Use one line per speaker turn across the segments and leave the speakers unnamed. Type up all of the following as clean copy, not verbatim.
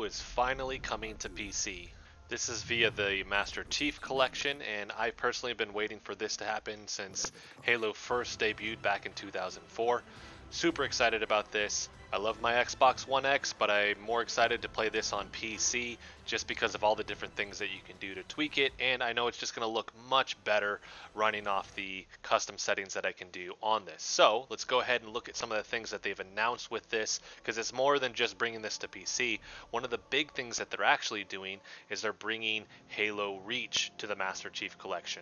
is finally coming to PC. This is via the Master Chief Collection, and I personally have been waiting for this to happen since Halo first debuted back in 2004. Super excited about this. I love my Xbox One X, but I'm more excited to play this on PC just because of all the different things that you can do to tweak it, and I know it's just going to look much better running off the custom settings that I can do on this. So let's go ahead and look at some of the things that they've announced with this, because it's more than just bringing this to PC. One of the big things that they're actually doing is they're bringing Halo Reach to the Master Chief Collection.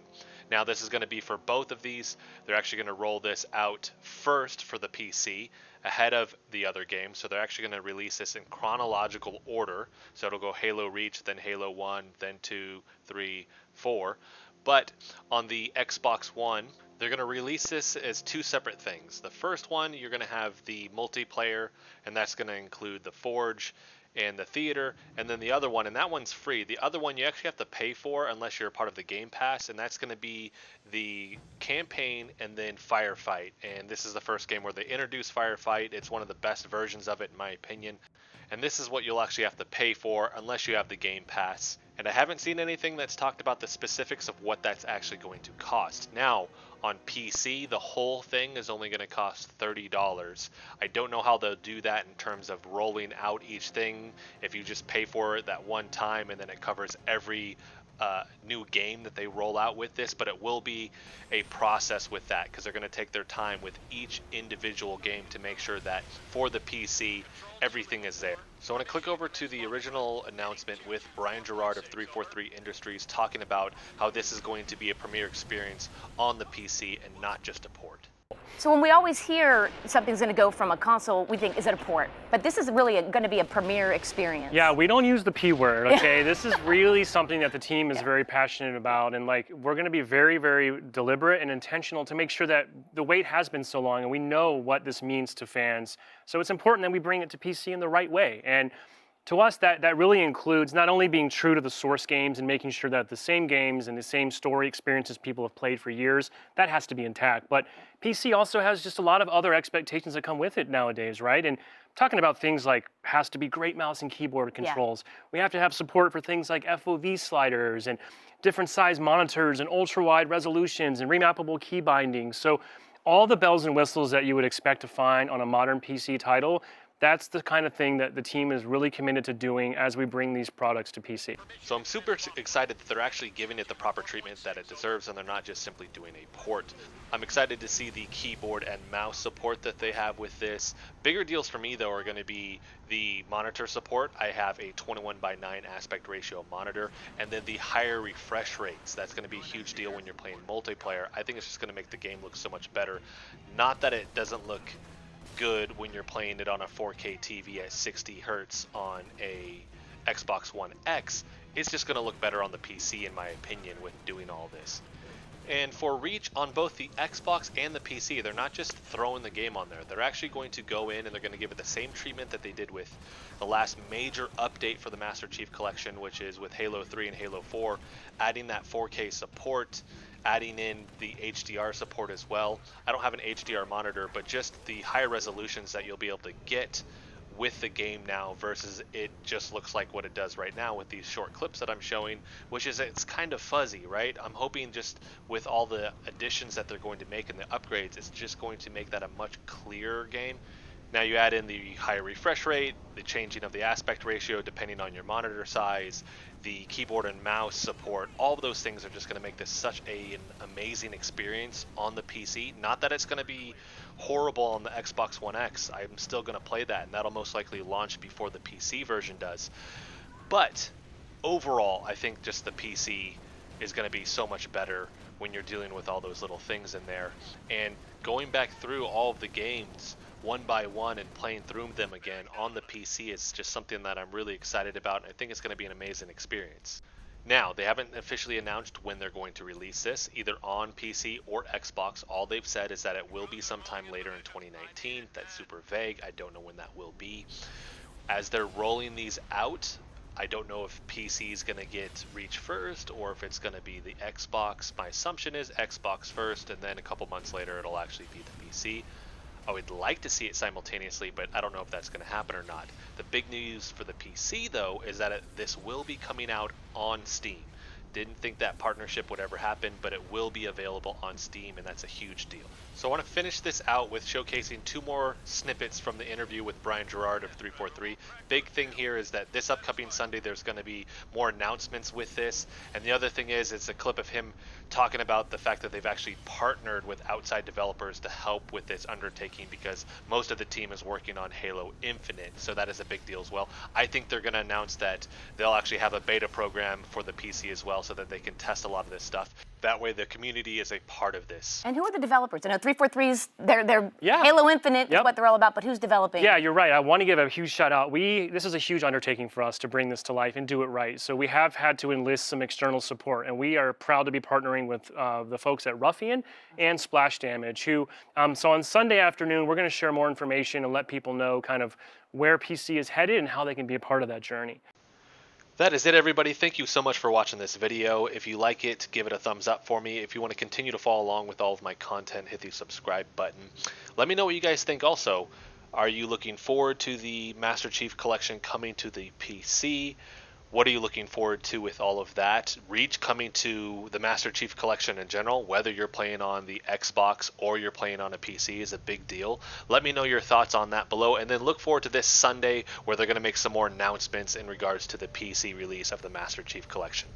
Now this is going to be for both of these. They're actually going to roll this out first for the PC ahead of the other games, so they're actually going to release this in chronological order. So it'll go Halo Reach, then Halo 1, then 2, 3, 4. But on the Xbox One, they're going to release this as two separate things. The first one, you're going to have the multiplayer, and that's going to include the Forge and the theater, and then the other one, and that one's free. The other one you actually have to pay for unless you're a part of the Game Pass, and that's going to be the campaign and then Firefight. And this is the first game where they introduce Firefight. It's one of the best versions of it in my opinion, and this is what you'll actually have to pay for unless you have the Game Pass. And I haven't seen anything that's talked about the specifics of what that's actually going to cost. Now, on PC, the whole thing is only going to cost $30. I don't know how they'll do that in terms of rolling out each thing. If you just pay for it that one time and then it covers every new game that they roll out with this, but it will be a process with that because they're going to take their time with each individual game to make sure that for the PC everything is there. So I want to click over to the original announcement with Brian Gerard of 343 Industries talking about how this is going to be a premiere experience on the PC and not just a port.
So when we always hear something's going to go from a console, we think, is it a port? But this is really going to be a premiere experience.
Yeah, we don't use the P word, okay? This is really something that the team is very passionate about, and like we're going to be very, very deliberate and intentional to make sure that the wait has been so long and we know what this means to fans. So it's important that we bring it to PC in the right way. And to us, that really includes not only being true to the source games and making sure that the same games and the same story experiences people have played for years, that has to be intact. But PC also has just a lot of other expectations that come with it nowadays, right? And talking about things like has to be great mouse and keyboard controls. Yeah. We have to have support for things like FOV sliders and different size monitors and ultra-wide resolutions and remappable key bindings. So all the bells and whistles that you would expect to find on a modern PC title, that's the kind of thing that the team is really committed to doing as we bring these products to PC.
So I'm super excited that they're actually giving it the proper treatment that it deserves and they're not just simply doing a port. I'm excited to see the keyboard and mouse support that they have with this. Bigger deals for me though are going to be the monitor support. I have a 21:9 aspect ratio monitor, and then the higher refresh rates. That's going to be a huge deal when you're playing multiplayer. I think it's just going to make the game look so much better. Not that it doesn't look good when you're playing it on a 4K TV at 60 Hertz on a Xbox One X. It's just going to look better on the PC in my opinion with doing all this. And for Reach on both the Xbox and the PC, they're not just throwing the game on there. They're actually going to go in and they're going to give it the same treatment that they did with the last major update for the Master Chief Collection, which is with Halo 3 and Halo 4, adding that 4K support, adding in the HDR support as well. I don't have an HDR monitor, but just the higher resolutions that you'll be able to get with the game now versus it just looks like what it does right now with these short clips that I'm showing, which is it's kind of fuzzy, right? I'm hoping just with all the additions that they're going to make and the upgrades, it's just going to make that a much clearer game. Now you add in the higher refresh rate, the changing of the aspect ratio depending on your monitor size, the keyboard and mouse support, all of those things are just going to make this such an amazing experience on the PC. Not that it's going to be horrible on the Xbox One X. I'm still going to play that, and that'll most likely launch before the PC version does. But overall, I think just the PC is going to be so much better when you're dealing with all those little things in there. And going back through all of the games one by one and playing through them again on the PC is just something that I'm really excited about, and I think it's going to be an amazing experience. Now, they haven't officially announced when they're going to release this, either on PC or Xbox. All they've said is that it will be sometime later in 2019. That's super vague. I don't know when that will be. As they're rolling these out, I don't know if PC is going to get Reach first or if it's going to be the Xbox. My assumption is Xbox first, and then a couple months later it'll actually be the PC. I would like to see it simultaneously, but I don't know if that's going to happen or not. The big news for the PC, though, is that this will be coming out on Steam. Didn't think that partnership would ever happen, but it will be available on Steam, and that's a huge deal. So I want to finish this out with showcasing 2 more snippets from the interview with Brian Gerard of 343. Big thing here is that this upcoming Sunday there's going to be more announcements with this, and the other thing is it's a clip of him talking about the fact that they've actually partnered with outside developers to help with this undertaking, because most of the team is working on Halo Infinite, so that is a big deal as well. I think they're going to announce that they'll actually have a beta program for the PC as well, so that they can test a lot of this stuff. That way the community is a part of this.
And who are the developers? I know 343's, they're
Yeah.
Halo Infinite
Yep.
is what they're all about, but who's developing?
Yeah, you're right. I want to give a huge shout out. This is a huge undertaking for us to bring this to life and do it right. So we have had to enlist some external support, and we are proud to be partnering with the folks at Ruffian and Splash Damage, who, so on Sunday afternoon, we're going to share more information and let people know kind of where PC is headed and how they can be a part of that journey.
That is it, everybody. Thank you so much for watching this video. If you like it, give it a thumbs up for me. If you want to continue to follow along with all of my content, hit the subscribe button. Let me know what you guys think also. Are you looking forward to the Master Chief Collection coming to the PC? What are you looking forward to with all of that? Reach coming to the Master Chief Collection in general, whether you're playing on the Xbox or you're playing on a PC, is a big deal. Let me know your thoughts on that below, and then look forward to this Sunday where they're going to make some more announcements in regards to the PC release of the Master Chief Collection.